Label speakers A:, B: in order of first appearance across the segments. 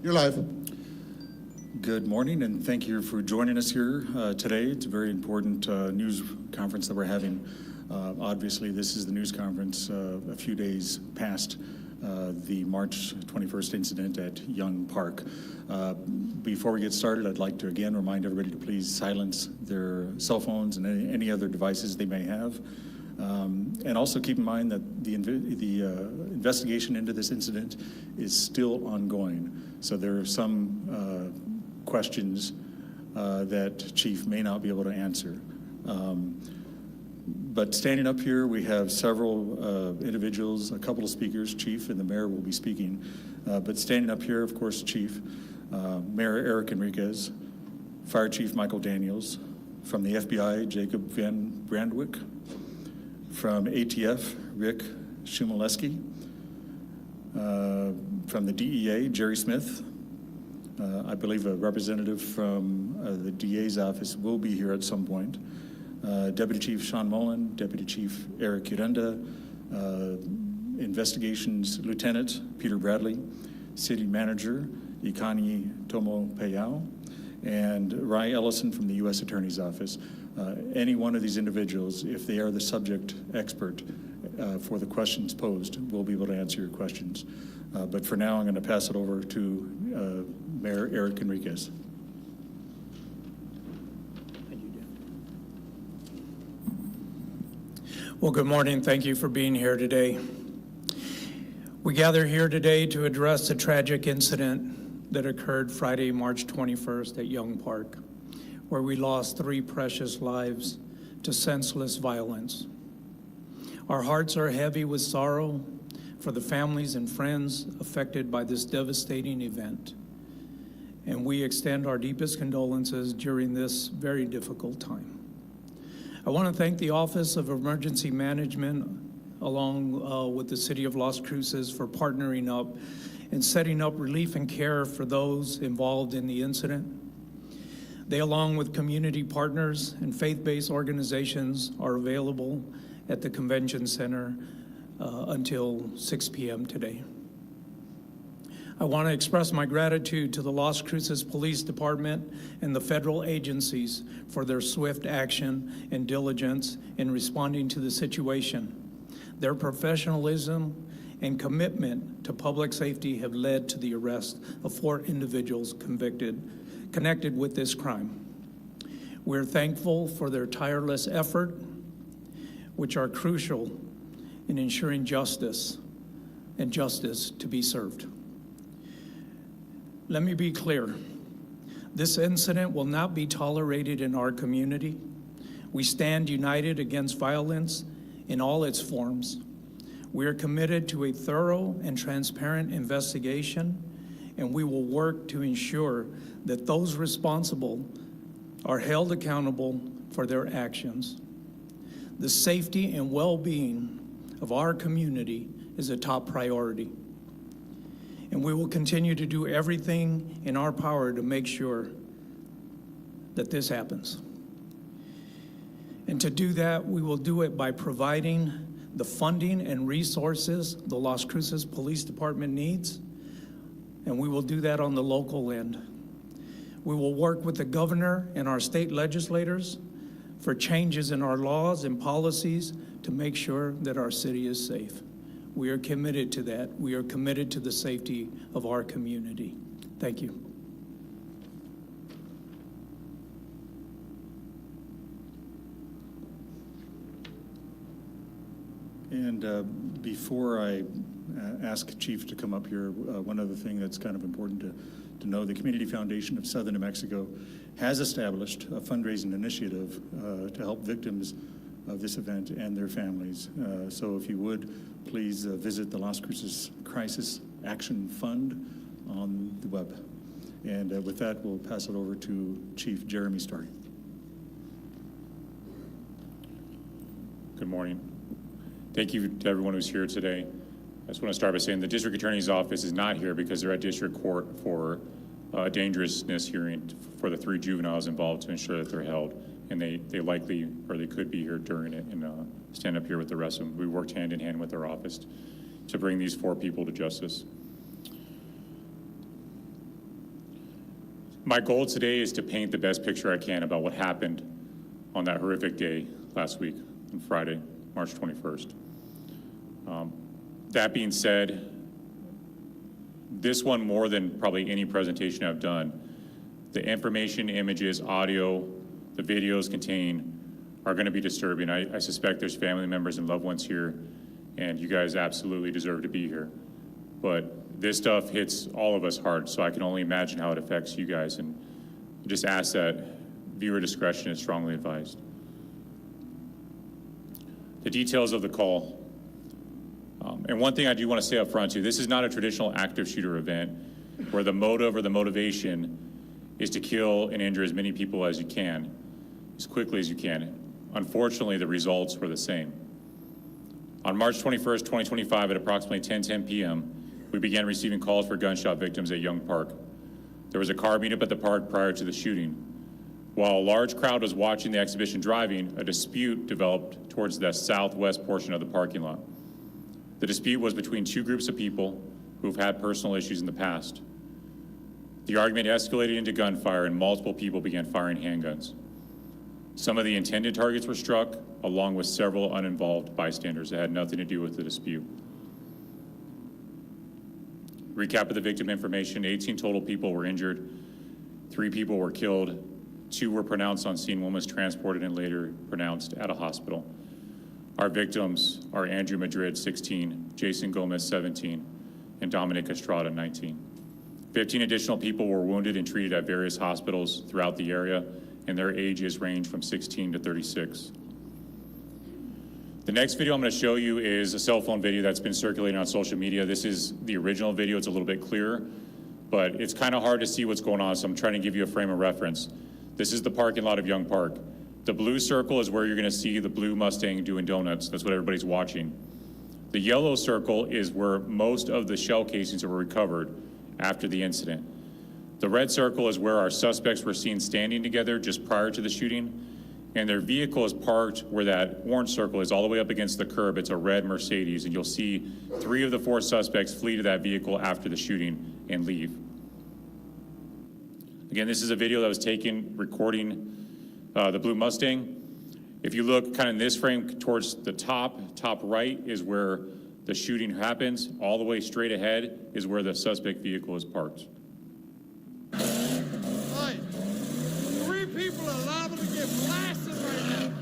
A: You're live.
B: Good morning, and thank you for joining us here today. It's a very important news conference that we're having. Obviously, this is the news conference a few days past the March 21st incident at Young Park. Before we get started, I'd like to again remind everybody to please silence their cell phones and any other devices they may have. And also keep in mind that the investigation into this incident is still ongoing. So there are some questions that Chief may not be able to answer. But standing up here, we have several individuals, a couple of speakers. Chief and the mayor will be speaking. But standing up here, of course, Chief, Mayor Eric Enriquez, Fire Chief Michael Daniels, from the FBI, Jacob Van Brandwyk, from ATF, Rick Shumaleski, from the DEA, Jerry Smith. I believe a representative from the DA's office will be here at some point. Deputy Chief Sean Mullen, Deputy Chief Eric Urenda, Investigations Lieutenant Peter Bradley, City Manager Ikani Tomo Payao, and Ry Ellison from the U.S. Attorney's Office. Any one of these individuals, if they are the subject expert for the questions posed, will be able to answer your questions. But for now, I'm going to pass it over to Mayor Eric Enriquez.
C: Thank you, Dan. Well, good morning. Thank you for being here today. We gather here today to address the tragic incident that occurred Friday, March 21st at Young Park, where we lost 3 precious lives to senseless violence. Our hearts are heavy with sorrow for the families and friends affected by this devastating event, and we extend our deepest condolences during this very difficult time. I want to thank the Office of Emergency Management along with the City of Las Cruces for partnering up and setting up relief and care for those involved in the incident. They, along with community partners and faith-based organizations, are available at the Convention Center until 6 p.m. today. I want to express my gratitude to the Las Cruces Police Department and the federal agencies for their swift action and diligence in responding to the situation. Their professionalism and commitment to public safety have led to the arrest of 4 individuals connected with this crime. We're thankful for their tireless effort, which are crucial in ensuring justice and justice to be served. Let me be clear. This incident will not be tolerated in our community. We stand united against violence in all its forms. We are committed to a thorough and transparent investigation, and we will work to ensure that those responsible are held accountable for their actions. The safety and well-being of our community is a top priority, and we will continue to do everything in our power to make sure that this happens. And to do that, we will do it by providing the funding and resources the Las Cruces Police Department needs, and we will do that on the local end. We will work with the governor and our state legislators for changes in our laws and policies to make sure that our city is safe. We are committed to that. We are committed to the safety of our community. Thank you.
B: And before I ask Chief to come up here, one other thing that's kind of important to know, the Community Foundation of Southern New Mexico has established a fundraising initiative to help victims of this event and their families. So if you would, please visit the Las Cruces Crisis Action Fund on the web. And with that, we'll pass it over to Chief Jeremy Starry.
D: Good morning. Thank you to everyone who's here today. I just want to start by saying the District Attorney's Office is not here because they're at District Court for a dangerousness hearing for the 3 juveniles involved to ensure that they're held. And they likely, or they could be here during it and stand up here with the rest of them. We worked hand in hand with our office to bring these 4 people to justice. My goal today is to paint the best picture I can about what happened on that horrific day last week, on Friday, March 21st. That being said, this one, more than probably any presentation I've done, the information, images, audio, the videos contained are going to be disturbing. I suspect there's family members and loved ones here, and you guys absolutely deserve to be here. But this stuff hits all of us hard, so I can only imagine how it affects you guys, and just ask that viewer discretion is strongly advised. The details of the call. And one thing I do want to say up front too, this is not a traditional active shooter event where the motive or the motivation is to kill and injure as many people as you can, as quickly as you can. Unfortunately, the results were the same. On March 21st, 2025 at approximately 10:10 p.m., we began receiving calls for gunshot victims at Young Park. There was a car meetup at the park prior to the shooting. While a large crowd was watching the exhibition driving, a dispute developed towards the southwest portion of the parking lot. The dispute was between two groups of people who've had personal issues in the past. The argument escalated into gunfire and multiple people began firing handguns. Some of the intended targets were struck, along with several uninvolved bystanders that had nothing to do with the dispute. Recap of the victim information: 18 total people were injured, 3 people were killed, 2 were pronounced on scene, 1 was transported and later pronounced at a hospital. Our victims are Andrew Madrid, 16, Jason Gomez, 17, and Dominic Estrada, 19. 15 additional people were wounded and treated at various hospitals throughout the area, and their ages range from 16 to 36. The next video I'm going to show you is a cell phone video that's been circulating on social media. This is the original video. It's a little bit clearer, but it's kind of hard to see what's going on, so I'm trying to give you a frame of reference. This is the parking lot of Young Park. The blue circle is where you're going to see the blue Mustang doing donuts. That's what everybody's watching. The yellow circle is where most of the shell casings were recovered after the incident. The red circle is where our suspects were seen standing together just prior to the shooting, and their vehicle is parked where that orange circle is, all the way up against the curb. It's a red Mercedes, and you'll see 3 of the 4 suspects flee to that vehicle after the shooting and leave. Again, this is a video that was taken recording the blue Mustang. If you look kind of in this frame towards the top right is where the shooting happens. All the way straight ahead is where the suspect vehicle is parked.
A: Hey, 3 people are liable to get blasted right now.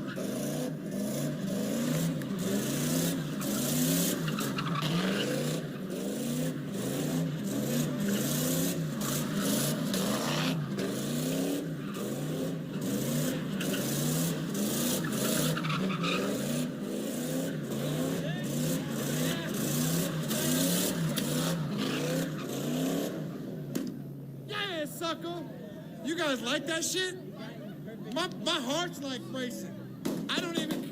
A: Yeah, sucker. You guys like that shit? My heart's like racing. I don't even.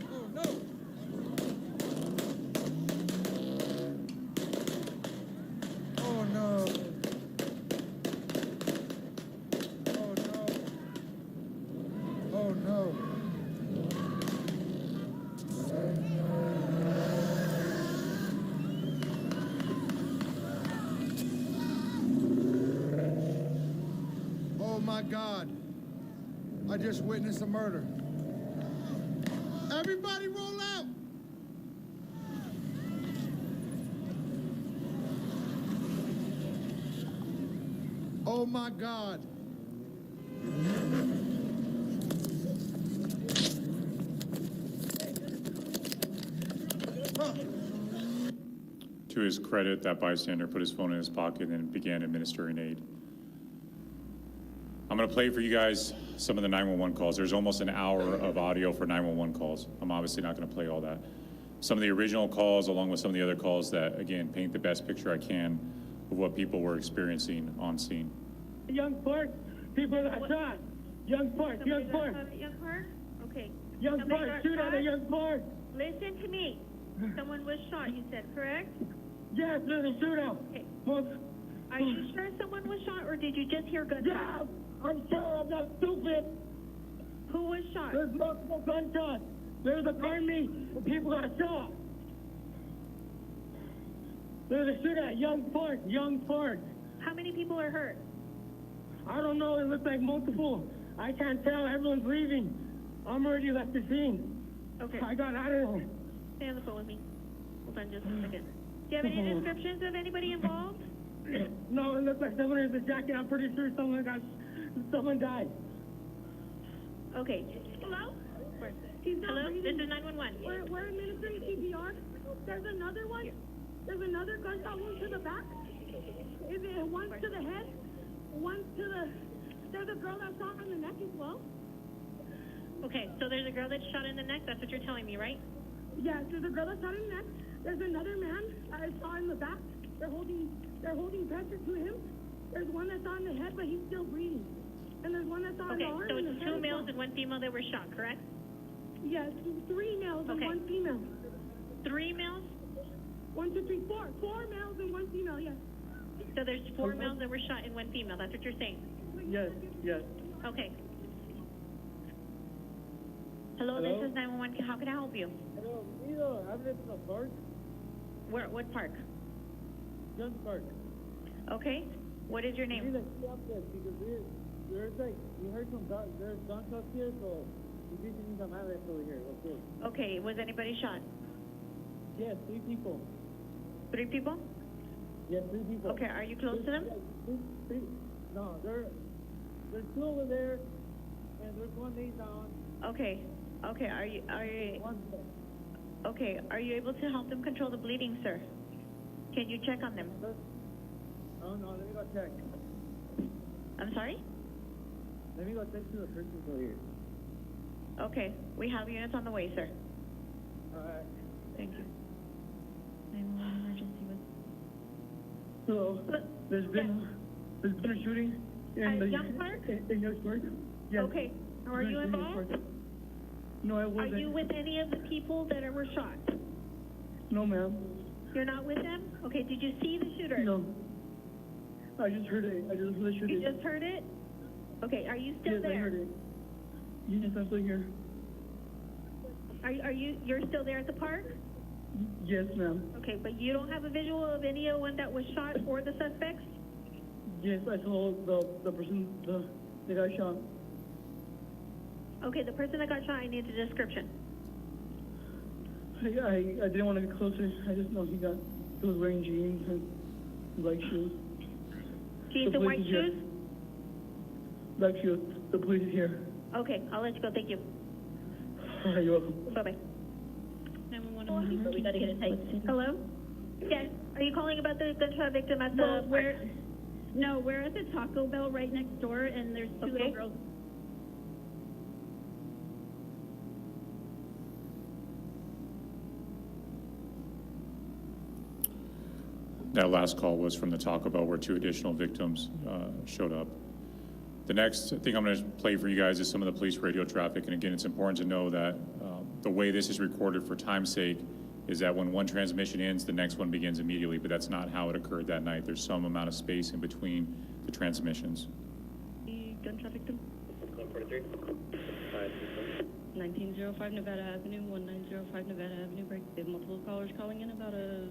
A: Oh no. Oh no. Oh no. Oh no. Oh my God. I just witnessed a murder. Everybody roll out. Oh my God. Huh.
D: To his credit, that bystander put his phone in his pocket and began administering aid. I'm going to play for you guys some of the 911 calls. There's almost an hour of audio for 911 calls. I'm obviously not going to play all that. Some of the original calls, along with some of the other calls that, again, paint the best picture I can of what people were experiencing on scene.
E: Young Park, people got shot. Young Park, Young Park.
F: Young Park? Okay.
E: Young
F: Somebody
E: Park,
F: got
E: shoot out
F: shot?
E: of Young Park.
F: Listen to me. Someone was shot, you said, correct?
E: Yes, there's a shootout.
F: Okay.
E: Well,
F: Are you sure someone was shot, or did you just hear gunshots?
E: yeah, I'm sure I'm not stupid.
F: Who was shot?
E: There's multiple gunshots. There's a army, and people got shot. There's a shooter at Young Park.
F: How many people are hurt?
E: I don't know, it looks like multiple. I can't tell, everyone's leaving. I'm already left the scene.
F: Okay.
E: I got out of there.
F: Stay on the phone with me. Hold on just a second. Do you have any descriptions of anybody involved?
E: No, it looks like someone has a jacket. I'm pretty sure someone died.
F: Okay. Hello? Hello? This is 911.
G: We're administering CPR. There's another one. There's another gunshot wound to the back. Is it one to the head? One to the... There's a girl that's shot in the neck as well.
F: Okay, so there's a girl that's shot in the neck. That's what you're telling me, right?
G: Yes, there's a girl that's shot in the neck. There's another man that is shot in the back. They're holding pressure to him. There's one that's shot in the head, but he's still breathing. And there's one that's shot in the
F: Okay,
G: arm.
F: so
G: and the
F: it's
G: head
F: 2
G: as
F: males
G: well.
F: and 1 female that were shot, correct?
G: Yes, 3 males and
F: Okay.
G: 1 female.
F: 3 males?
G: 1, 2, 3, 4. 4 males and 1 female, yes.
F: So there's 4 males that were shot and 1 female. That's what you're saying?
E: Yes.
F: Okay. Hello, this is 911. How can I help you?
E: Hello, I'm in the park.
F: What park?
E: Young Park.
F: Okay. What is your
E: We
F: name?
E: like stop this because there's like, we heard there's gunshots here, so we think we need some ambulance over here. Okay.
F: Okay. Was anybody shot?
E: Yes, 3 people.
F: 3 people?
E: Yes, 3 people.
F: Okay. Are you close to them?
E: Three. No, there's 2 over there, and there's 1 laid down.
F: Okay. Okay. Are you
E: One.
F: okay? Are you able to help them control the bleeding, sir? Can you check on them?
E: Oh no, let me go check.
F: I'm sorry?
E: Let me go check to the person over here.
F: Okay. We have units on the way, sir.
E: Alright.
F: Thank you. 911 emergency with.
E: So there's been a shooting in
F: At
E: the
F: Young Park?
E: in Young Park. Yes.
F: Okay. Are you
E: In Young
F: involved?
E: Park. No, I
F: Are
E: wasn't.
F: you with any of the people that were shot?
E: No, ma'am.
F: You're not with them? Okay. Did you see the shooter?
E: No. I just heard it. I just heard the shooting.
F: You just heard it? Okay. Are you still
E: Yes,
F: there?
E: I heard it. Yes, I'm still here.
F: Are you're still there at the park?
E: Yes, ma'am.
F: Okay, but you don't have a visual of anyone that was shot or the suspects?
E: Yes, I saw the person, the guy shot.
F: Okay, the person that got shot, I need a description.
E: I didn't want to get closer. I just know he was wearing jeans and black shoes.
F: Jeans
E: The
F: and white
E: police is here.
F: shoes?
E: Black shoes. The police is here.
F: Okay, I'll let you go. Thank you.
E: All right, you're welcome.
F: Bye-bye. 911. We got to get it tight. Hello? Yes. Are you calling about the gunshot victim at the park?
H: No, we're at the Taco Bell right next door, and there's 2 little girls.
D: That last call was from the Taco Bell where 2 additional victims showed up. The next thing I'm going to play for you guys is some of the police radio traffic. And again, it's important to know that the way this is recorded for time's sake is that when one transmission ends, the next one begins immediately, but that's not how it occurred that night. There's some amount of space in between the transmissions.
H: The gunshot victim,
I: 143.
H: 1905 Nevada Avenue, 1905 Nevada Avenue break. They have multiple callers calling in about a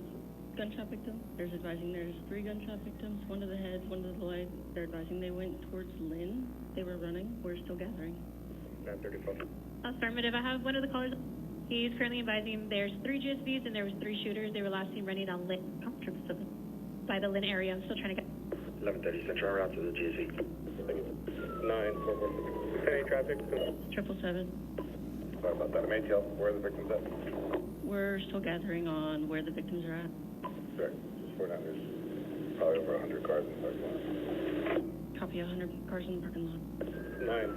H: gunshot victim. There's advising there's 3 gunshot victims, 1 to the head, 1 to the leg. They're advising they went towards Lynn. They were running. We're still gathering.
I: 934.
F: Affirmative. I have one of the callers. He's currently advising there's 3 GSVs and there was 3 shooters. They were last seen running on Lynn, by the Lynn area. I'm still trying to get.
I: 1130 Central route to the GSE. 944. Any traffic?
H: 777.
I: Sorry about that. ATL, where are the victims at?
H: We're still gathering on where the victims are at.
I: Sorry, just 4 down. There's probably over 100 cars in the parking lot.
H: Copy 100 cars in the parking lot.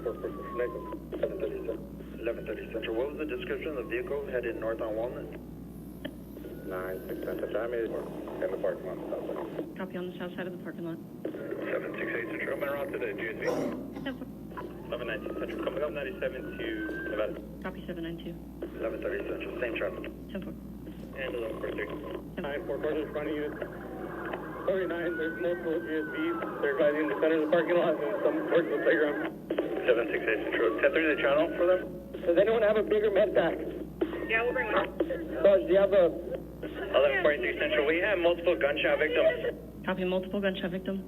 I: 944. 1130 Central. What was the description of the vehicle headed north on Walnut? 96 Central. I made it in the parking lot.
H: Copy on the south side of the parking lot.
I: 768 Central. I'm around to the GSE. 1119 Central. Coming up 97 to Nevada.
H: Copy 792.
I: 1130 Central. Same traffic.
H: 10-4.
I: And 1143.
E: 9-4 cars in front of you. 49, there's multiple GSVs. They're advising the center of the parking lot and some towards the playground.
I: 768 Central. 10-3 the channel for them?
E: Does anyone have a bigger med pack?
F: Yeah, we'll bring one.
E: Sarge, do you have a
I: 1143 Central, we have multiple gunshot victims.
H: Copy, multiple gunshot victim.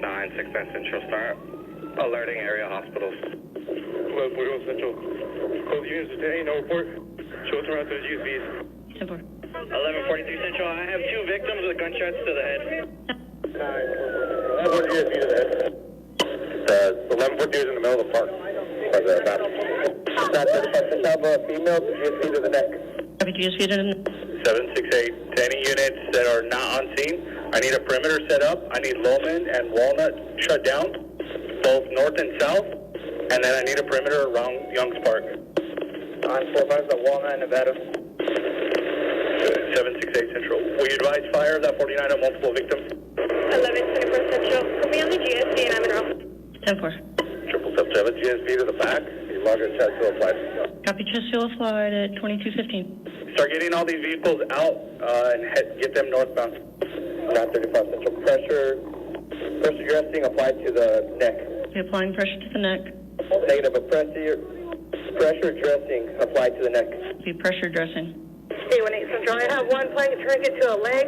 I: 969 Central, start alerting area hospitals. 1141 Central, both units detained, no report. Show us around to the GSBs.
H: 10-4.
I: 1143 Central, I have 2 victims with gunshots to the head. 1140 GSB to the head. 1140 is in the middle of the park. That's 35 Central, have a female GSB to the neck.
H: Copy, GSV to the
I: 768, to any units that are not on scene, I need a perimeter set up. I need Lowman and Walnut shut down, both north and south, and then I need a perimeter around Young's Park. 945 at Walnut and Nevada. 768 Central. Will you advise fire of that 49 on multiple victims?
G: 1124 Central. Put me on the GSD and I'm in route.
H: 10-4.
I: 777 GSB to the back. You log in chat to apply.
H: Copy, chest fuel applied at 2215.
I: Start getting all these vehicles out and get them northbound. 935 Central. Pressure dressing applied to the neck.
H: Be applying pressure to the neck.
I: Negative, but pressure dressing applied to the neck.
H: Be pressure dressing.
G: 818 Central. I have one playing a tourniquet to a leg.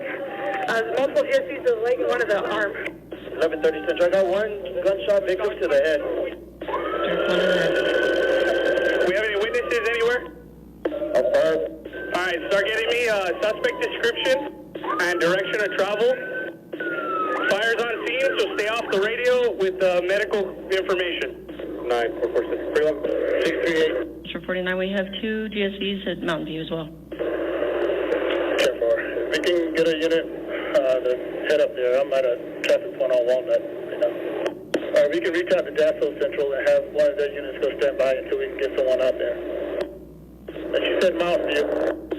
G: Multiple GSBs to the leg and one of the arm.
I: 1130 Central. I got one gunshot victim to the head.
H: Just one of the head.
I: We have any witnesses anywhere? Affirm. All right, start getting me suspect description and direction of travel. Fire's on scene, so stay off the radio with medical information. 944 638.
H: Mr. 49, we have 2 GSVs at Mountain View as well.
I: 10-4. If we can get a unit to head up there, I'm at a traffic point on Walnut right now. We can reach out to Dassel Central and have one of their units go stand by until we can get someone out there. And she said Mountain View.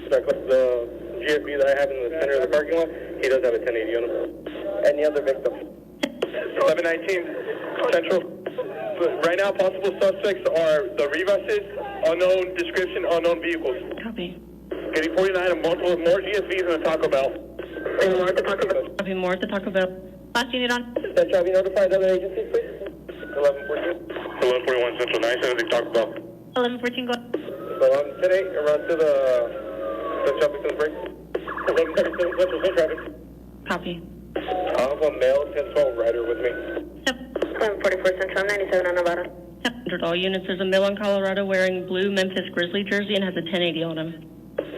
I: The GSB that I have in the center of the parking lot, he does have a 1080 on him. Any other victims? 1119 Central. Right now, possible suspects are the Rivases, unknown description, unknown vehicles.
H: Copy.
I: Getting 49 and multiple more GSVs in the Taco Bell. More at the Taco Bell.
H: Copy, more at the Taco Bell. Last unit on.
I: Central, have you notified other agencies, please? 1114. 1141 Central, 970 Taco Bell.
F: 1114, go.
I: So today, around to the traffic to the break. 1137 Central, no traffic.
H: Copy.
I: I have a male 1012 rider with me.
F: Yep.
G: 1144 Central, 97 on Nevada.
H: Yep. 100 all units. There's a male in Colorado wearing blue Memphis Grizzly jersey and has a 1080 on him.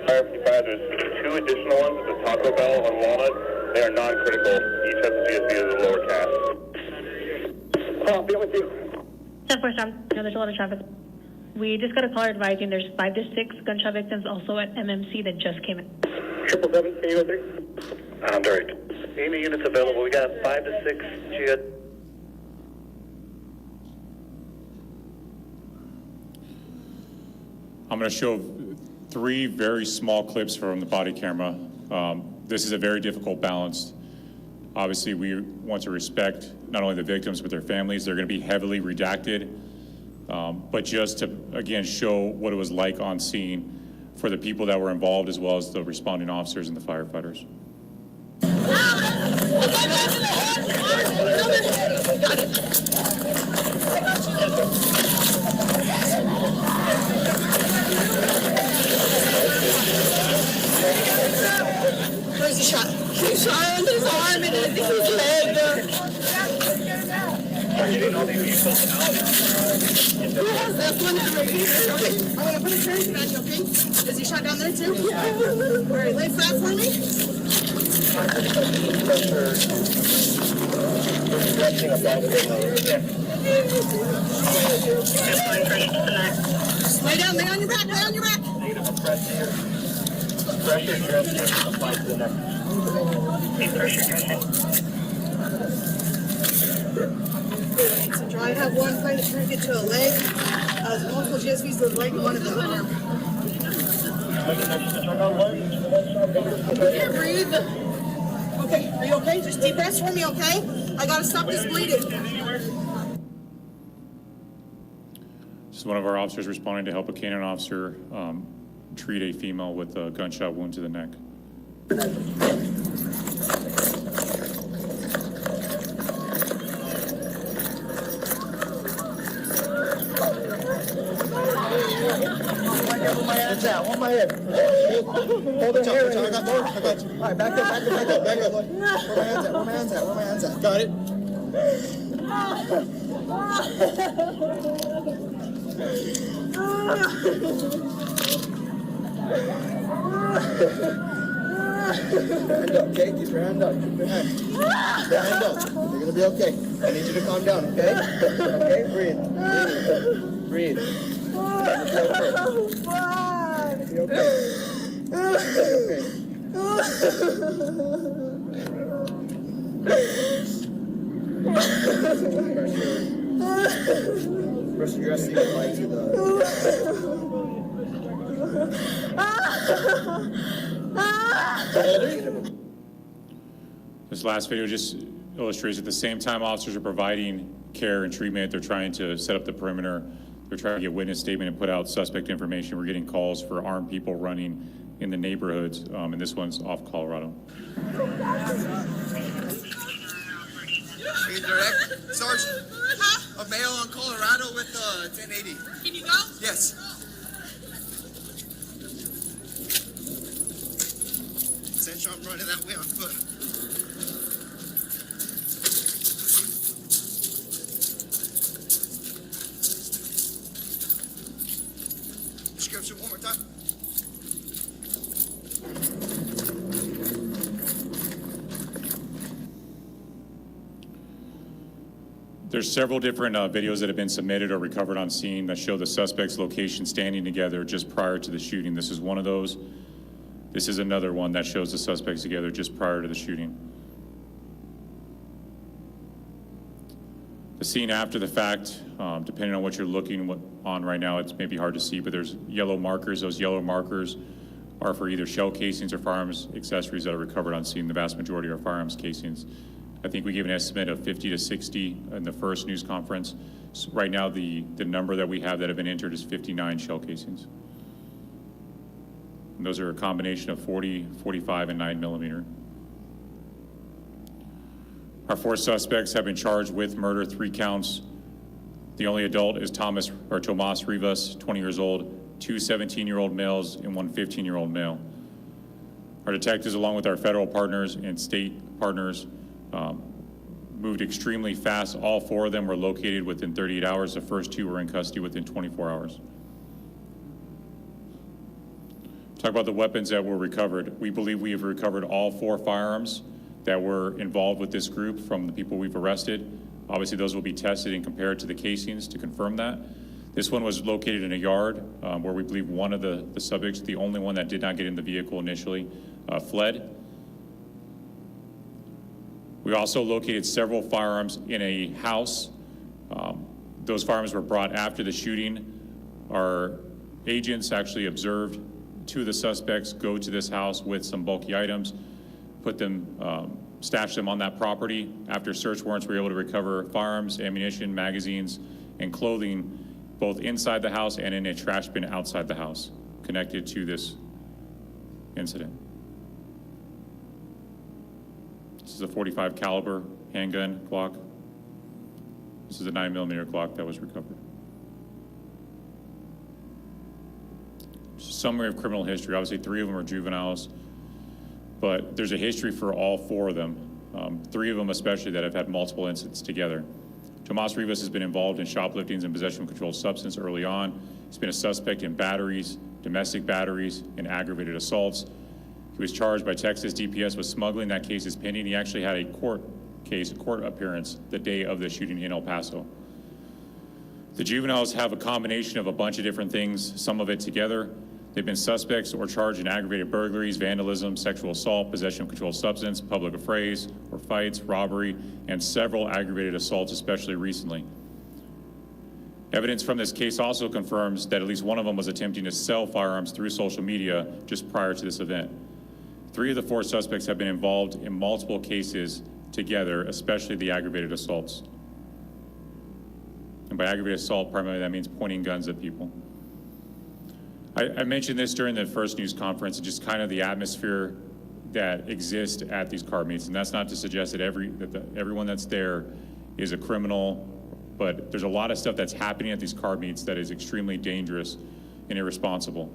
I: Fire 55, there's 2 additional ones at the Taco Bell on Walnut. They are non-critical. Each has a GSB as a lower cast. I'll be with you.
F: 10-4, Sam. No, there's a lot of traffic. We just got a caller advising there's 5 to 6 gunshot victims also at MMC that just came in.
I: 777, can you go through? Direct. Any units available? We got 5 to 6 GS.
D: I'm going to show 3 very small clips from the body camera. This is a very difficult balance. Obviously, we want to respect not only the victims, but their families. They're going to be heavily redacted. But just to, again, show what it was like on scene for the people that were involved, as well as the responding officers and the firefighters.
G: Where's the shot? He shot under his arm and I think his leg. Who has that one right here? Okay, I'm gonna put a turret on you, okay? Is he shot down there too? Yeah. All right, lay flat for me. Lay down, lay on your back, lay on your back.
I: Pressure dressing applied to the neck. Pressure dressing.
G: So I have one trying to turn it to a leg. Multiple GSVs to the leg and one of the arm. You can't breathe. Okay, are you okay? Just deep breaths for me, okay? I gotta stop this bleeding.
D: This is one of our officers responding to help a canine officer treat a female with a gunshot wound to the neck.
J: Where my hands at? Where my head? Hold it here. I got you. All right, back up. Where my hands at? Where my hands at? Got it. Hand up, okay? Keep your hand up. Keep your hand. Keep your hand up. You're gonna be okay. I need you to calm down, okay? Okay? Breathe. Breathe. Be okay. First dressing light to the.
D: This last video just illustrates at the same time officers are providing care and treatment, they're trying to set up the perimeter, they're trying to get witness statement and put out suspect information. We're getting calls for armed people running in the neighborhoods, and this one's off Colorado.
J: Hey, direct, Sarge, a male on Colorado with 1080.
K: Can you go?
J: Yes. Central, I'm running that way on foot. Description one more time.
D: There's several different videos that have been submitted or recovered on scene that show the suspect's location standing together just prior to the shooting. This is one of those. This is another one that shows the suspects together just prior to the shooting. The scene after the fact, depending on what you're looking on right now, it's maybe hard to see, but there's yellow markers. Those yellow markers are for either shell casings or firearms accessories that are recovered on scene. The vast majority are firearms casings. I think we gave an estimate of 50 to 60 in the first news conference. So right now, the number that we have that have been entered is 59 shell casings. And those are a combination of 40, 45, and 9mm. Our 4 suspects have been charged with murder, 3 counts. The only adult is Tomas Rivas, 20 years old, 2 17-year-old males, and 1 15-year-old male. Our detectives, along with our federal partners and state partners, moved extremely fast. All 4 of them were located within 38 hours. The first 2 were in custody within 24 hours. Talk about the weapons that were recovered. We believe we have recovered all 4 firearms that were involved with this group from the people we've arrested. Obviously, those will be tested and compared to the casings to confirm that. This one was located in a yard where we believe one of the subjects, the only one that did not get in the vehicle initially, fled. We also located several firearms in a house. Those firearms were brought after the shooting. Our agents actually observed 2 of the suspects go to this house with some bulky items, put them, stash them on that property. After search warrants, we were able to recover firearms, ammunition, magazines, and clothing, both inside the house and in a trash bin outside the house, connected to this incident. This is a .45 caliber handgun Glock. This is a 9mm Glock that was recovered. Summary of criminal history. Obviously, 3 of them are juveniles, but there's a history for all 4 of them. 3 of them especially that have had multiple incidents together. Tomas Rivas has been involved in shopliftings and possession of controlled substance early on. He's been a suspect in batteries, domestic batteries, and aggravated assaults. He was charged by Texas DPS with smuggling. That case is pending. He actually had a court appearance the day of the shooting in El Paso. The juveniles have a combination of a bunch of different things, some of it together. They've been suspects or charged in aggravated burglaries, vandalism, sexual assault, possession of controlled substance, public affrays or fights, robbery, and several aggravated assaults, especially recently. Evidence from this case also confirms that at least one of them was attempting to sell firearms through social media just prior to this event. 3 of the 4 suspects have been involved in multiple cases together, especially the aggravated assaults. And by aggravated assault, primarily that means pointing guns at people. I mentioned this during the first news conference, and just kind of the atmosphere that exists at these car meets. And that's not to suggest that everyone that's there is a criminal, but there's a lot of stuff that's happening at these car meets that is extremely dangerous and irresponsible.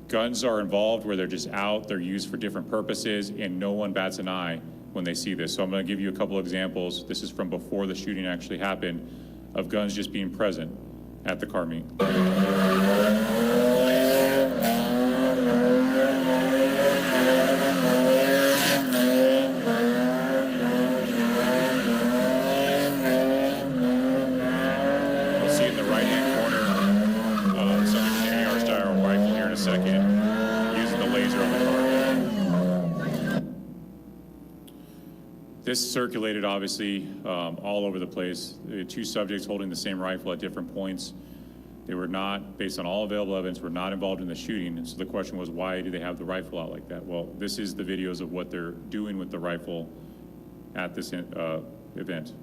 D: Guns are involved where they're just out, they're used for different purposes, and no one bats an eye when they see this. So I'm going to give you a couple of examples. This is from before the shooting actually happened, of guns just being present at the car meet. Second, using the laser on the car. This circulated, obviously, all over the place. There were two subjects holding the same rifle at different points. They were not, based on all available evidence, were not involved in the shooting. And so the question was, why do they have the rifle out like that? Well, this is the videos of what they're doing with the rifle at this event.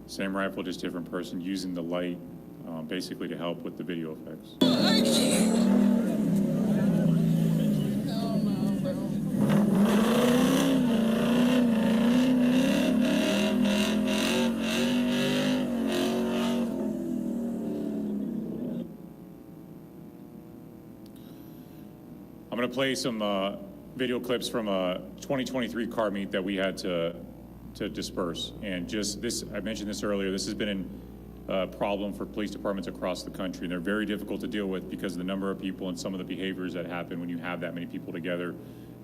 D: Same rifle, just different person, using the light basically to help with the video effects. I'm going to play some video clips from a 2023 car meet that we had to disperse. And just this, I mentioned this earlier, this has been a problem for police departments across the country. And they're very difficult to deal with because of the number of people and some of the behaviors that happen when you have that many people together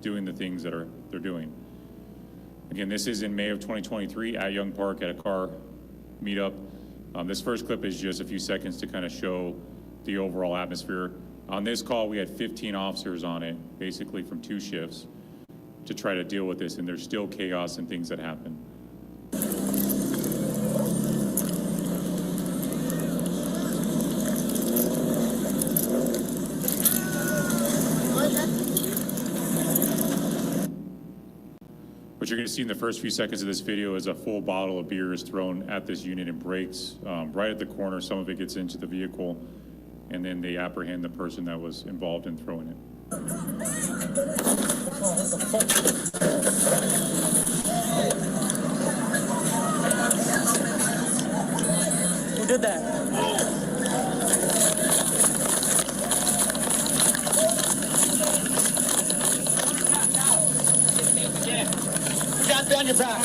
D: doing the things that they're doing. Again, this is in May of 2023 at Young Park at a car meetup. This first clip is just a few seconds to kind of show the overall atmosphere. On this call, we had 15 officers on it, basically from 2 shifts, to try to deal with this, and there's still chaos and things that happen. What you're going to see in the first few seconds of this video is a full bottle of beer is thrown at this unit and breaks right at the corner. Some of it gets into the vehicle, and then they apprehend the person that was involved in throwing it.
K: Who did that? You got me on your back.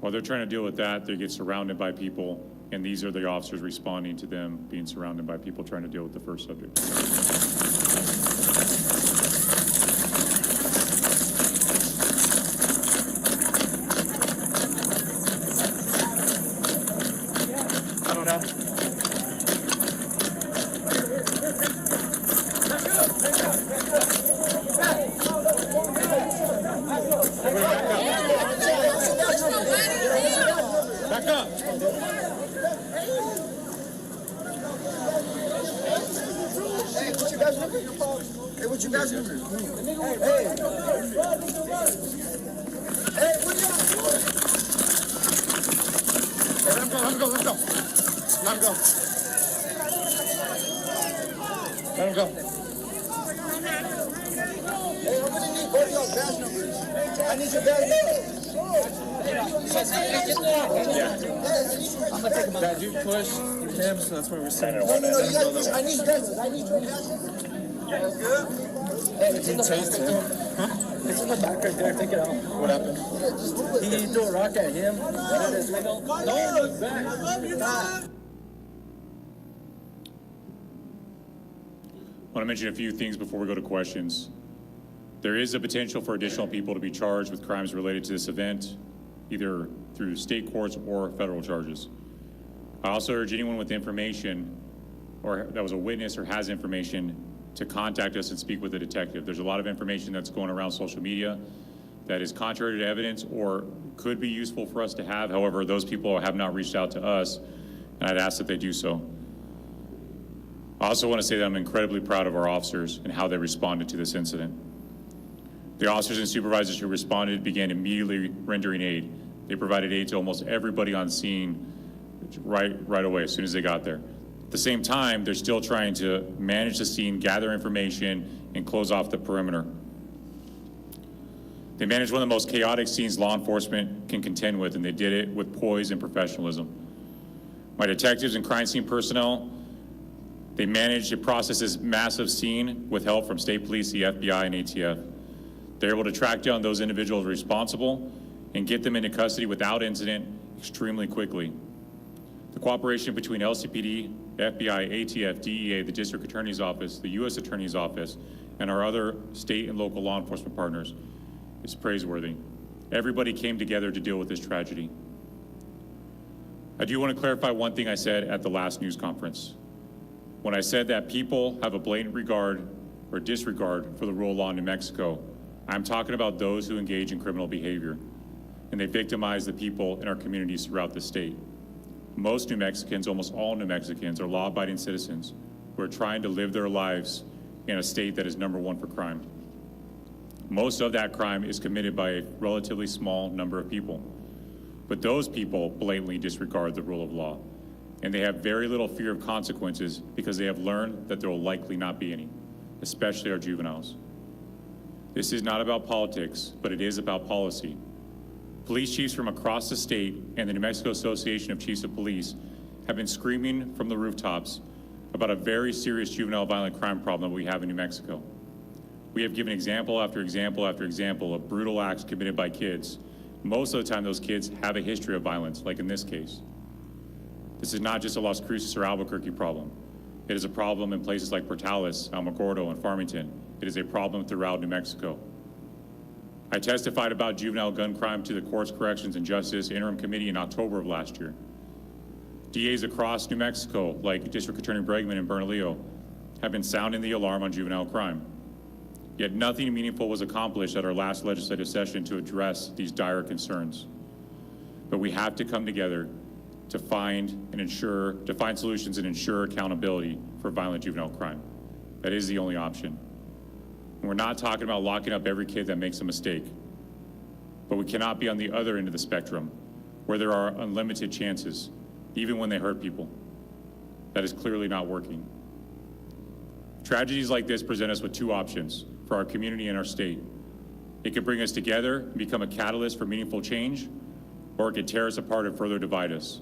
D: While they're trying to deal with that, they get surrounded by people, and these are the officers responding to them being surrounded by people trying to deal with the first subject.
K: I don't know.
A: Back up.
J: Hey, what you guys looking? Hey, what you guys looking? Hey. Hey, what y'all doing? Hey, let him go, let him go, let him go. Let him go. Let him go. Hey, I'm gonna need both of y'all's badge numbers. I need your badge numbers.
K: I'm gonna take him out. Dad, you push him, so that's where we're sitting.
J: No, you gotta push. I need your badges. I need your badges. That's good. Hey, it's in the back. Huh? It's in the back right there. Take it out. What happened? He threw a rock at him. That is legal. Don't look back. I love you, Dad.
D: I want to mention a few things before we go to questions. There is a potential for additional people to be charged with crimes related to this event, either through state courts or federal charges. I also urge anyone with information or that was a witness or has information to contact us and speak with a detective. There's a lot of information that's going around social media that is contrary to evidence or could be useful for us to have. However, those people have not reached out to us, and I'd ask that they do so. I also want to say that I'm incredibly proud of our officers and how they responded to this incident. The officers and supervisors who responded began immediately rendering aid. They provided aid to almost everybody on scene right away as soon as they got there. At the same time, they're still trying to manage the scene, gather information, and close off the perimeter. They managed one of the most chaotic scenes law enforcement can contend with, and they did it with poise and professionalism. My detectives and crime scene personnel, they managed to process this massive scene with help from state police, the FBI, and ATF. They're able to track down those individuals responsible and get them into custody without incident extremely quickly. The cooperation between LCPD, FBI, ATF, DEA, the District Attorney's Office, the U.S. Attorney's Office, and our other state and local law enforcement partners is praiseworthy. Everybody came together to deal with this tragedy. I do want to clarify one thing I said at the last news conference. When I said that people have a blatant regard or disregard for the rule of law in New Mexico, I'm talking about those who engage in criminal behavior, and they victimize the people in our communities throughout the state. Most New Mexicans, almost all New Mexicans, are law-abiding citizens who are trying to live their lives in a state that is #1 for crime. Most of that crime is committed by a relatively small number of people. But those people blatantly disregard the rule of law, and they have very little fear of consequences because they have learned that there will likely not be any, especially our juveniles. This is not about politics, but it is about policy. Police chiefs from across the state and the New Mexico Association of Chiefs of Police have been screaming from the rooftops about a very serious juvenile violent crime problem that we have in New Mexico. We have given example after example after example of brutal acts committed by kids. Most of the time, those kids have a history of violence, like in this case. This is not just a Las Cruces or Albuquerque problem. It is a problem in places like Portales, Alamogordo, and Farmington. It is a problem throughout New Mexico. I testified about juvenile gun crime to the Courts, Corrections, and Justice Interim Committee in October of last year. DAs across New Mexico, like District Attorney Bregman and Bernalillo, have been sounding the alarm on juvenile crime. Yet nothing meaningful was accomplished at our last legislative session to address these dire concerns. But we have to come together to find solutions and ensure accountability for violent juvenile crime. That is the only option. And we're not talking about locking up every kid that makes a mistake, but we cannot be on the other end of the spectrum where there are unlimited chances, even when they hurt people. That is clearly not working. Tragedies like this present us with two options for our community and our state. It could bring us together and become a catalyst for meaningful change, or it could tear us apart and further divide us.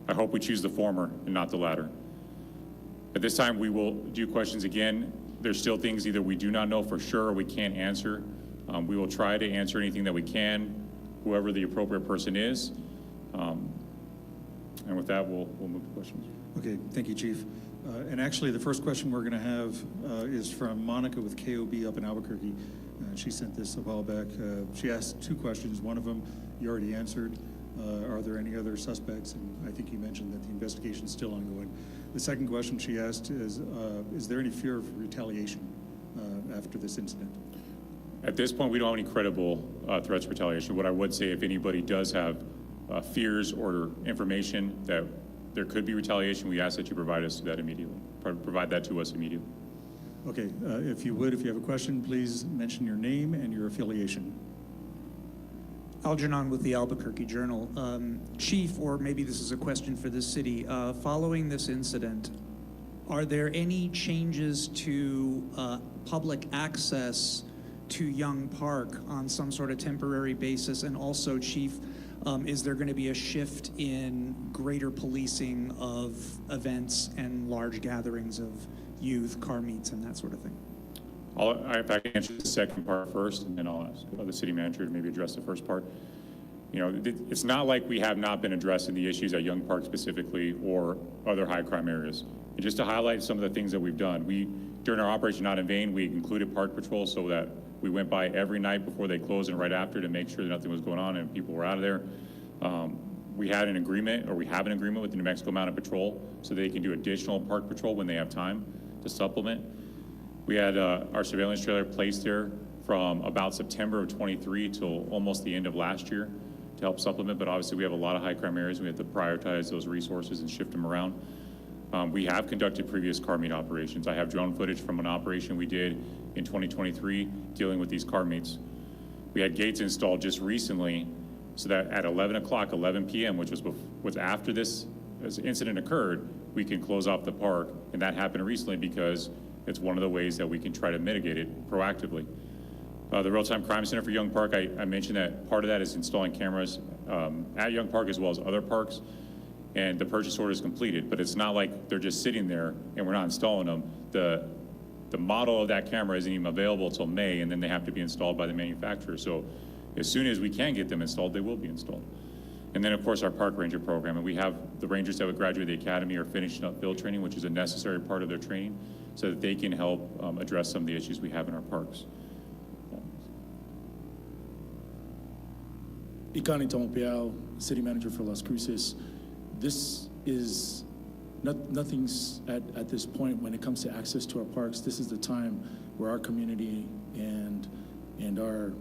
D: I hope we choose the former and not the latter. At this time, we will do questions again. There's still things either we do not know for sure or we can't answer. We will try to answer anything that we can, whoever the appropriate person is. And with that, we'll move to questions.
B: Okay, thank you, Chief. And actually, the first question we're going to have is from Monica with KOB up in Albuquerque. She sent this a while back. She asked two questions. One of them you already answered. Are there any other suspects? And I think you mentioned that the investigation is still ongoing. The second question she asked is there any fear of retaliation after this incident?
D: At this point, we don't have any credible threats of retaliation. What I would say, if anybody does have fears or information that there could be retaliation, we ask that you provide us that immediately. Provide that to us immediately.
B: Okay, if you have a question, please mention your name and your affiliation.
L: Algernon with the Albuquerque Journal. Chief, or maybe this is a question for the city, following this incident, are there any changes to public access to Young Park on some sort of temporary basis? And also, Chief, is there going to be a shift in greater policing of events and large gatherings of youth, car meets, and that sort of thing?
D: If I can answer the second part first, and then I'll ask the city manager to maybe address the first part. You know, it's not like we have not been addressing the issues at Young Park specifically or other high crime areas. And just to highlight some of the things that we've done, during our Operation Not in Vain, we included park patrol so that we went by every night before they closed and right after to make sure that nothing was going on and people were out of there. We had an agreement, or we have an agreement with the New Mexico Mounted Patrol, so they can do additional park patrol when they have time to supplement. We had our surveillance trailer placed there from about September of 23 till almost the end of last year to help supplement, but obviously we have a lot of high crime areas. We have to prioritize those resources and shift them around. We have conducted previous car meet operations. I have drone footage from an operation we did in 2023 dealing with these car meets. We had gates installed just recently so that at 11 p.m., which was after this incident occurred, we can close off the park. And that happened recently because it's one of the ways that we can try to mitigate it proactively. The Real-Time Crime Center for Young Park, I mentioned that part of that is installing cameras at Young Park as well as other parks. And the purchase order is completed, but it's not like they're just sitting there and we're not installing them. The model of that camera isn't even available till May, and then they have to be installed by the manufacturer. So as soon as we can get them installed, they will be installed. And then, of course, our park ranger program. And we have the rangers that would graduate the academy are finishing up field training, which is a necessary part of their training, so that they can help address some of the issues we have in our parks.
B: Ikani Tomopiao, City Manager for Las Cruces. This is nothing's at this point when it comes to access to our parks. This is the time where our community and our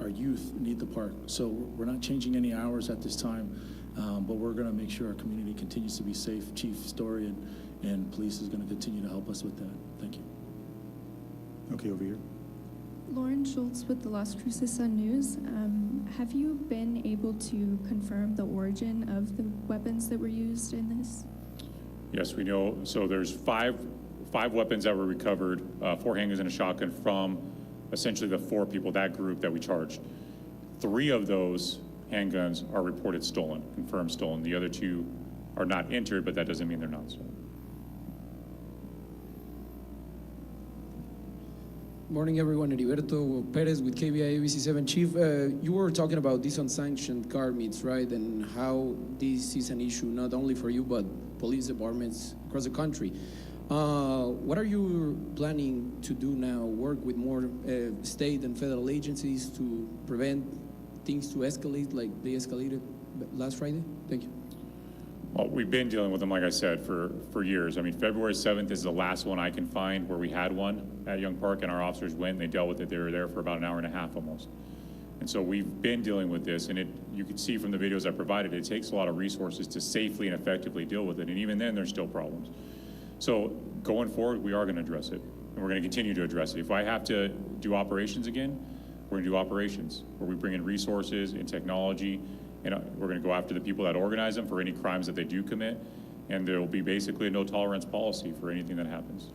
B: youth need the park. So we're not changing any hours at this time, but we're going to make sure our community continues to be safe. Chief Story and police is going to continue to help us with that. Thank you.
M: Okay, over here.
N: Lauren Schultz with the Las Cruces Sun News. Have you been able to confirm the origin of the weapons that were used in this?
D: Yes, we know. So there's five weapons that were recovered, 4 handguns and a shotgun from essentially the 4 people, that group that we charged. 3 of those handguns are reported stolen, confirmed stolen. The other 2 are not entered, but that doesn't mean they're not stolen.
O: Morning, everyone. Heriberto Perez with KBI ABC7. Chief, you were talking about these unsanctioned car meets, right? And how this is an issue not only for you, but police departments across the country. What are you planning to do now? Work with more state and federal agencies to prevent things to escalate like they escalated last Friday? Thank you.
D: Well, we've been dealing with them, like I said, for years. I mean, February 7th is the last one I can find where we had one at Young Park, and our officers went and they dealt with it. They were there for about an hour and a half almost. And so we've been dealing with this, and you can see from the videos I provided, it takes a lot of resources to safely and effectively deal with it. And even then, there's still problems. So going forward, we are going to address it, and we're going to continue to address it. If I have to do operations again, we're going to do operations where we bring in resources and technology. And we're going to go after the people that organize them for any crimes that they do commit. And there will be basically a no-tolerance policy for anything that happens.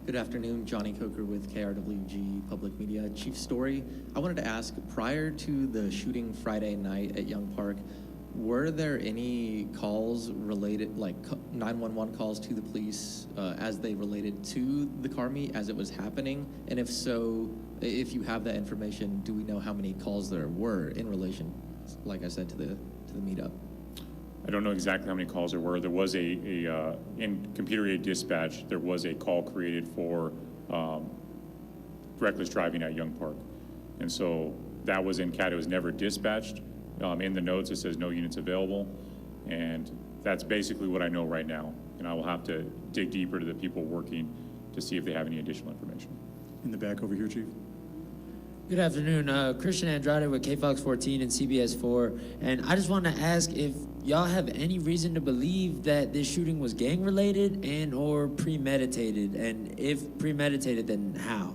P: Good afternoon, Johnny Coker with KRWG Public Media. Chief Story, I wanted to ask, prior to the shooting Friday night at Young Park, were there any calls related, like 911 calls to the police as they related to the car meet as it was happening? And if so, if you have that information, do we know how many calls there were in relation, like I said, to the meetup?
D: I don't know exactly how many calls there were. There was in computer-aided dispatch, there was a call created for reckless driving at Young Park. And so that was in CAT. It was never dispatched. In the notes, it says no units available. And that's basically what I know right now. And I will have to dig deeper to the people working to see if they have any additional information.
B: In the back over here, Chief.
Q: Good afternoon, Christian Andrade with KFOX 14 and CBS 4, and I just want to ask if y'all have any reason to believe that this shooting was gang-related and or premeditated, and if premeditated, then how?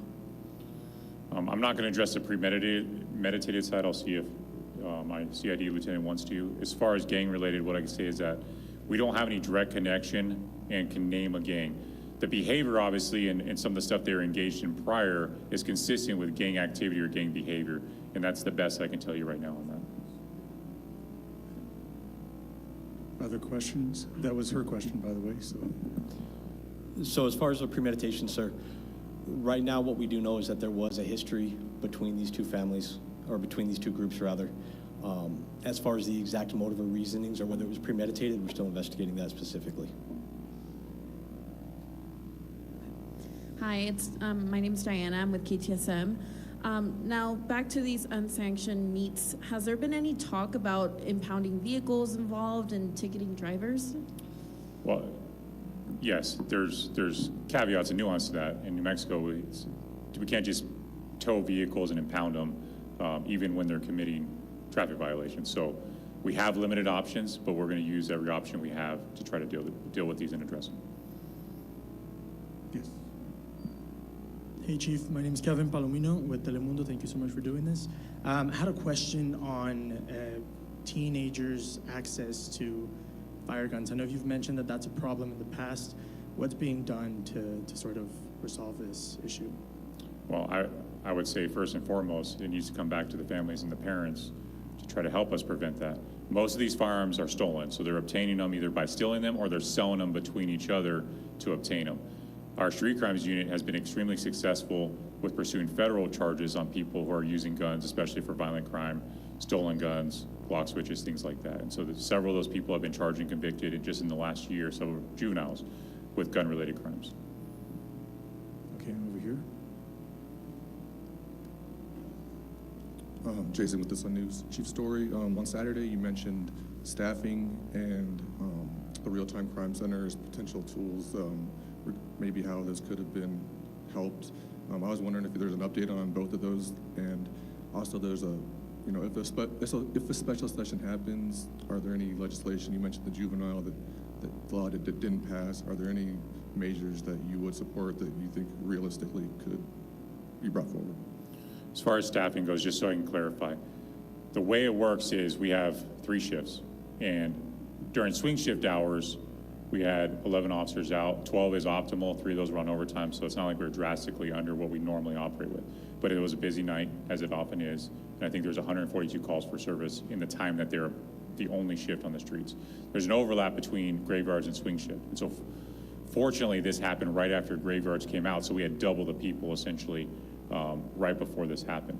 D: I'm not going to address the premeditated side. I'll see if my CID lieutenant wants to. As far as gang-related, what I can say is that we don't have any direct connection and can name a gang. The behavior, obviously, and some of the stuff they were engaged in prior is consistent with gang activity or gang behavior, and that's the best I can tell you right now on
B: that. Other questions? That was her question, by the way.
R: So as far as the premeditation, sir, right now what we do know is that there was a history between these two families, or between these two groups, rather. As far as the exact motive or reasonings or whether it was premeditated, we're still investigating that specifically.
S: Hi, my name's Diana. I'm with KTSM. Now, back to these unsanctioned meets, has there been any talk about impounding vehicles involved and ticketing drivers?
D: Well, yes, there's caveats and nuance to that. In New Mexico, we can't just tow vehicles and impound them, even when they're committing traffic violations. So we have limited options, but we're going to use every option we have to try to deal with these and address them.
T: Yes. Hey, Chief. My name is Kevin Palomino with Telemundo. Thank you so much for doing this. I had a question on teenagers' access to fire guns. I know you've mentioned that that's a problem in the past. What's being done to sort of resolve this issue?
D: Well, I would say first and foremost, it needs to come back to the families and the parents to try to help us prevent that. Most of these firearms are stolen, so they're obtaining them either by stealing them or they're selling them between each other to obtain them. Our street crimes unit has been extremely successful with pursuing federal charges on people who are using guns, especially for violent crime, stolen guns, block switches, things like that. And so several of those people have been charged and convicted in just in the last year, several juveniles with gun-related crimes.
M: Okay, over here.
U: Jason with the Sun News. Chief Story, on Saturday you mentioned staffing and the real-time crime center as potential tools, maybe how this could have been helped. I was wondering if there's an update on both of those, and also there's a, you know, if a special session happens, are there any legislation? You mentioned the juvenile that law that didn't pass. Are there any measures that you would support that you think realistically could be brought forward?
D: As far as staffing goes, just so I can clarify, the way it works is we have 3 shifts, and during swing shift hours, we had 11 officers out. 12 is optimal. 3 of those were on overtime, so it's not like we're drastically under what we normally operate with. But it was a busy night, as it often is, and I think there's 142 calls for service in the time that they're the only shift on the streets. There's an overlap between graveyards and swing shift, and so fortunately, this happened right after graveyards came out, so we had double the people essentially right before this happened.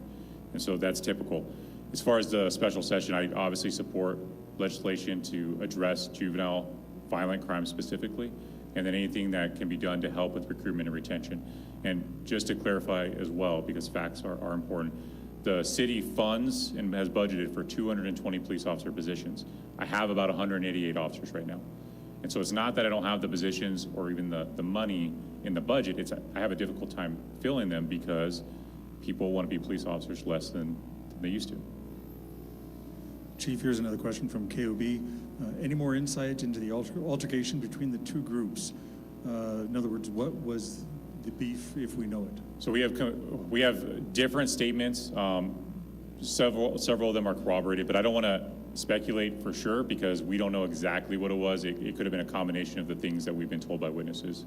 D: And so that's typical. As far as the special session, I obviously support legislation to address juvenile violent crime specifically, and then anything that can be done to help with recruitment and retention. And just to clarify as well, because facts are important, the city funds and has budgeted for 220 police officer positions. I have about 188 officers right now. And so it's not that I don't have the positions or even the money in the budget, it's I have a difficult time filling them because people want to be police officers less than they used to.
B: Chief, here's another question from KOB. Any more insight into the altercation between the 2 groups? In other words, what was the beef, if we know it?
D: So we have different statements. Several of them are corroborated, but I don't want to speculate for sure because we don't know exactly what it was. It could have been a combination of the things that we've been told by witnesses.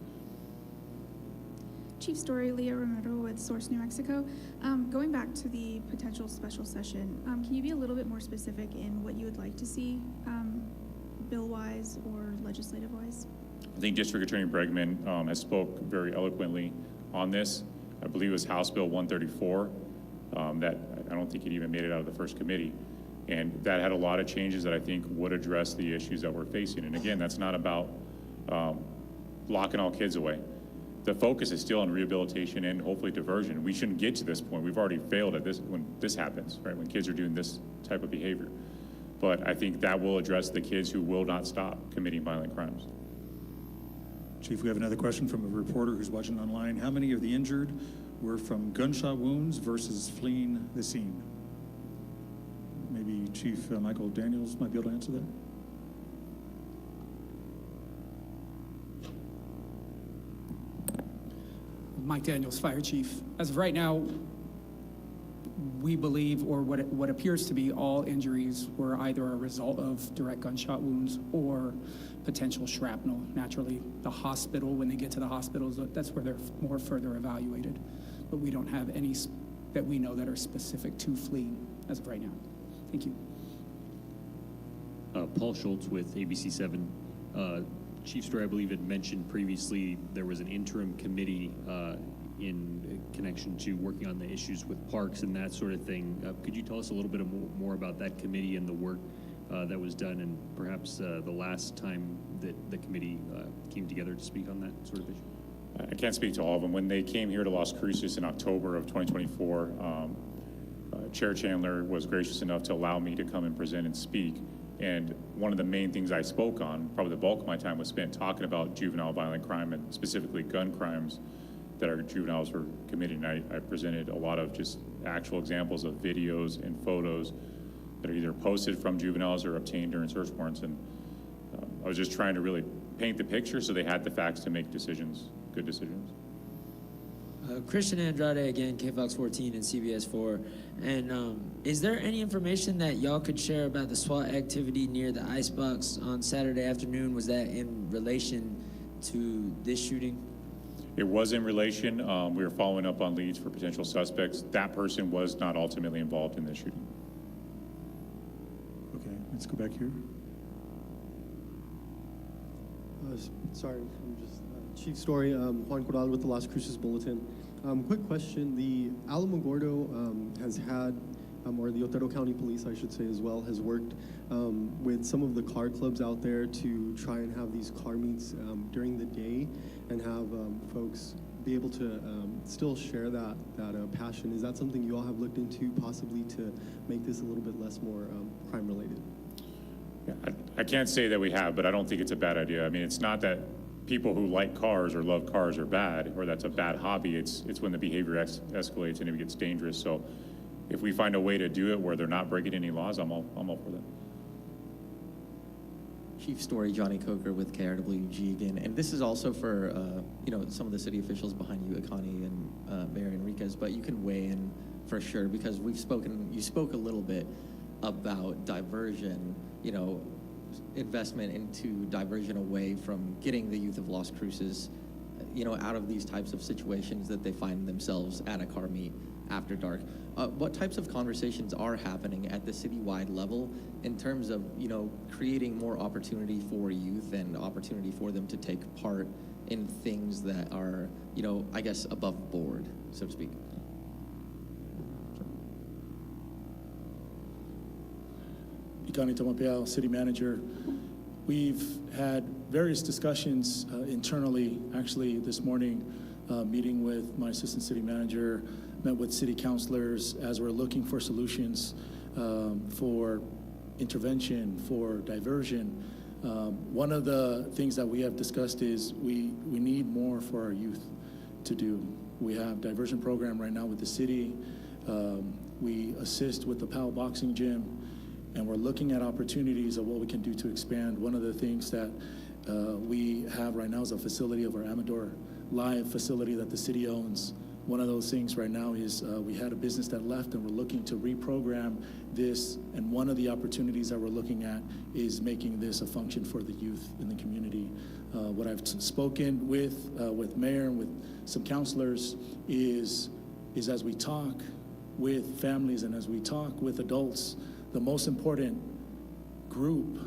V: Chief Story, Leah Romero with Source New Mexico. Going back to the potential special session, can you be a little bit more specific in what you would like to see bill-wise or legislative-wise?
D: I think District Attorney Bregman has spoke very eloquently on this. I believe it was House Bill 134 that I don't think it even made it out of the first committee. And that had a lot of changes that I think would address the issues that we're facing. And again, that's not about locking all kids away. The focus is still on rehabilitation and hopefully diversion. We shouldn't get to this point. We've already failed at this when this happens, right? When kids are doing this type of behavior. But I think that will address the kids who will not stop committing violent crimes.
B: Chief, we have another question from a reporter who's watching online. How many of the injured were from gunshot wounds versus fleeing the scene? Maybe Chief Michael Daniels might be able to answer that.
W: Mike Daniels, Fire Chief. As of right now, we believe, or what appears to be, all injuries were either a result of direct gunshot wounds or potential shrapnel. Naturally, the hospital, when they get to the hospitals, that's where they're more further evaluated. But we don't have any that we know that are specific to fleeing as of right now. Thank you.
X: Paul Schultz with ABC7. Chief Story, I believe, had mentioned previously there was an interim committee in connection to working on the issues with parks and that sort of thing. Could you tell us a little bit more about that committee and the work that was done, and perhaps the last time that the committee came together to speak on that sort of issue?
D: I can't speak to all of them. When they came here to Las Cruces in October of 2024, Chair Chandler was gracious enough to allow me to come and present and speak. And one of the main things I spoke on, probably the bulk of my time was spent talking about juvenile violent crime and specifically gun crimes that our juveniles were committing. I presented a lot of just actual examples of videos and photos that are either posted from juveniles or obtained during search warrants. And I was just trying to really paint the picture so they had the facts to make decisions, good decisions.
Q: Christian Andrade again, KFOX 14 and CBS 4. And is there any information that y'all could share about the SWAT activity near the Icebox on Saturday afternoon? Was that in relation to this shooting?
D: It was in relation. We were following up on leads for potential suspects. That person was not ultimately involved in the shooting.
M: Okay, let's go back here.
C: Sorry, I'm just Chief Story, Juan Corral with the Las Cruces Bulletin. Quick question: the Alamogordo has had, or the Otero County Police, I should say, as well, has worked with some of the car clubs out there to try and have these car meets during the day and have folks be able to still share that passion. Is that something you all have looked into, possibly to make this a little bit less more crime related?
D: Yeah, I can't say that we have, but I don't think it's a bad idea. I mean, it's not that people who like cars or love cars are bad, or that's a bad hobby. It's when the behavior escalates and it gets dangerous. So if we find a way to do it where they're not breaking any laws, I'm all for that.
P: Chief Story, Johnny Coker with KRWG again, and this is also for some of the city officials behind you, Akani and Mayor Enriquez, but you can weigh in for sure because you spoke a little bit about diversion, investment into diversion away from getting the youth of Las Cruces, out of these types of situations that they find themselves at a car meet after dark. What types of conversations are happening at the citywide level in terms of, creating more opportunity for youth and opportunity for them to take part in things that are, I guess, above board, so to speak?
B: Ikani Tomapiao, City Manager. We've had various discussions internally. Actually, this morning, meeting with my Assistant City Manager, met with city councilors as we're looking for solutions for intervention, for diversion. One of the things that we have discussed is we need more for our youth to do. We have diversion program right now with the city. We assist with the PAL boxing gym, and we're looking at opportunities of what we can do to expand. One of the things that we have right now is a facility of our Amador Live facility that the city owns. One of those things right now is we had a business that left, and we're looking to reprogram this, and one of the opportunities that we're looking at is making this a function for the youth in the community. What I've spoken with Mayor and with some councilors is as we talk with families and as we talk with adults, the most important group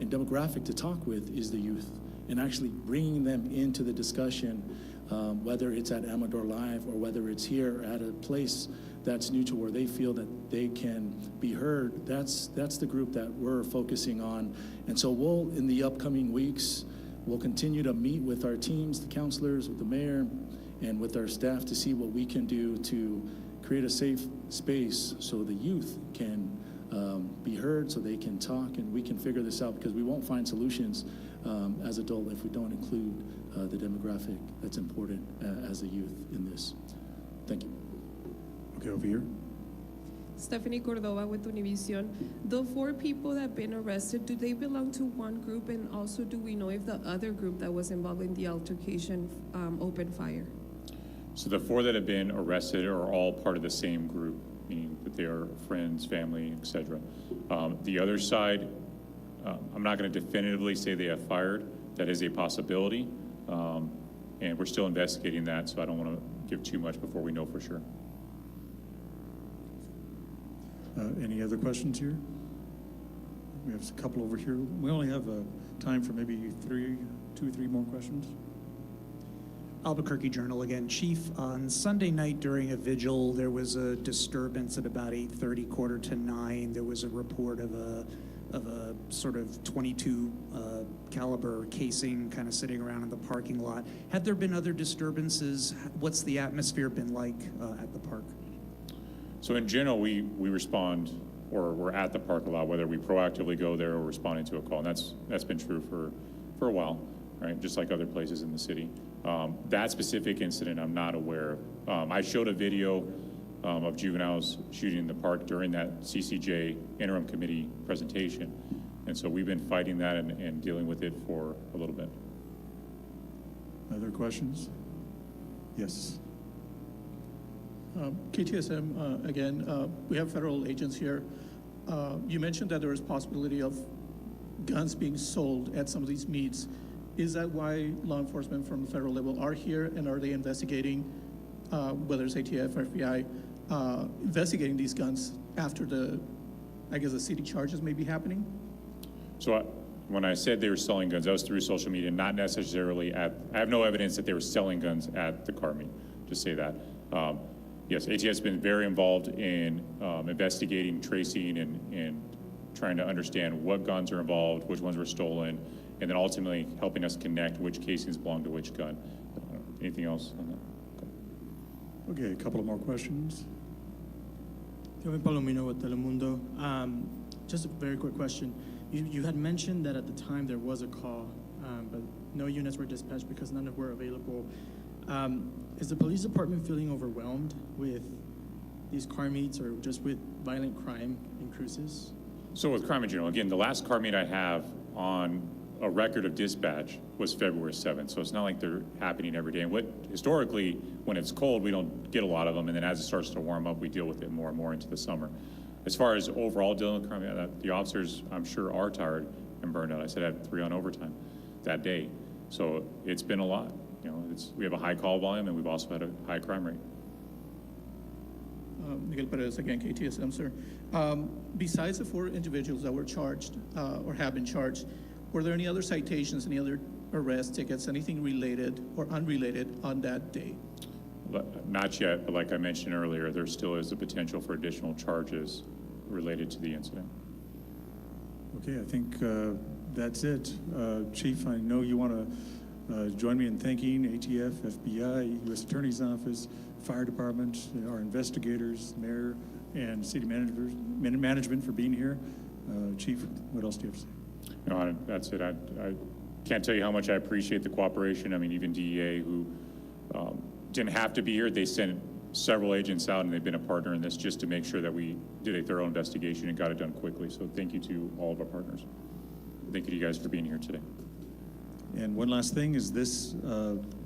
B: and demographic to talk with is the youth, and actually bringing them into the discussion, whether it's at Amador Live or whether it's here at a place that's neutral where they feel that they can be heard. That's the group that we're focusing on. And so in the upcoming weeks, we'll continue to meet with our teams, the councilors, with the mayor, and with our staff to see what we can do to create a safe space so the youth can be heard, so they can talk, and we can figure this out, because we won't find solutions as adults if we don't include the demographic that's important as a youth in this. Thank you.
M: Okay, over here.
E: Stephanie Cordova with Univision. The 4 people that have been arrested, do they belong to one group? And also, do we know if the other group that was involved in the altercation opened fire?
D: So the 4 that have been arrested are all part of the same group, meaning that they are friends, family, etc. The other side, I'm not going to definitively say they have fired. That is a possibility, and we're still investigating that, so I don't want to give too much before we know for sure.
M: Any other questions here? We have a couple over here. We only have time for maybe 2 or 3 more questions.
L: Albuquerque Journal again. Chief, on Sunday night during a vigil, there was a disturbance at about 8:30, 8:45. There was a report of a a sort of 22 caliber casing kind of sitting around in the parking lot. Have there been other disturbances? What's the atmosphere been like at the park?
D: So in general, we respond, or we're at the park a lot, whether we proactively go there or responding to a call. And that's been true for a while, right? Just like other places in the city. That specific incident, I'm not aware of. I showed a video of juveniles shooting in the park during that CCJ interim committee presentation. And so we've been fighting that and dealing with it for a little bit.
M: Other questions? Yes.
F: KTSM, again, we have federal agents here. You mentioned that there is possibility of guns being sold at some of these meets. Is that why law enforcement from the federal level are here, and are they investigating, whether it's ATF or FBI, investigating these guns after the city charges may be happening?
D: So when I said they were selling guns, that was through social media, not necessarily I have no evidence that they were selling guns at the car meet, just say that. Yes, ATF has been very involved in investigating, tracing, and trying to understand what guns are involved, which ones were stolen, and then ultimately helping us connect which casings belong to which gun. Anything else on that?
M: Okay, a couple of more questions.
T: Kevin Palomino with Telemundo. Just a very quick question. You had mentioned that at the time there was a call, but no units were dispatched because none were available. Is the police department feeling overwhelmed with these car meets or just with violent crime in Cruces?
D: So with crime in general, again, the last car meet I have on a record of dispatch was February 7th. So it's not like they're happening every day. And historically, when it's cold, we don't get a lot of them. And then as it starts to warm up, we deal with it more and more into the summer. As far as overall dealing with crime, the officers, I'm sure, are tired and burned out. I said I had 3 on overtime that day. So it's been a lot. You know, we have a high call volume, and we've also had a high crime rate.
F: Miguel Perez again, KTSM, sir. Besides the 4 individuals that were charged or have been charged, were there any other citations, any other arrest tickets, anything related or unrelated on that day?
D: Not yet, but like I mentioned earlier, there still is the potential for additional charges related to the incident.
M: Okay, I think that's it. Chief, I know you want to join me in thanking ATF, FBI, U.S. Attorney's Office, Fire Department, our investigators, Mayor, and City management for being here. Chief, what else do you have to say?
D: No, that's it. I can't tell you how much I appreciate the cooperation. I mean, even DEA, who didn't have to be here, they sent several agents out, and they've been a partner in this just to make sure that we did a thorough investigation and got it done quickly. So thank you to all of our partners. Thank you to you guys for being here today.
M: And one last thing is this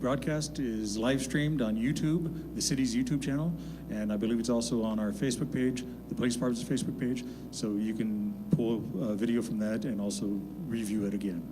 M: broadcast is live streamed on YouTube, the city's YouTube channel, and I believe it's also on our Facebook page, the police department's Facebook page, so you can pull a video from that and also review it again.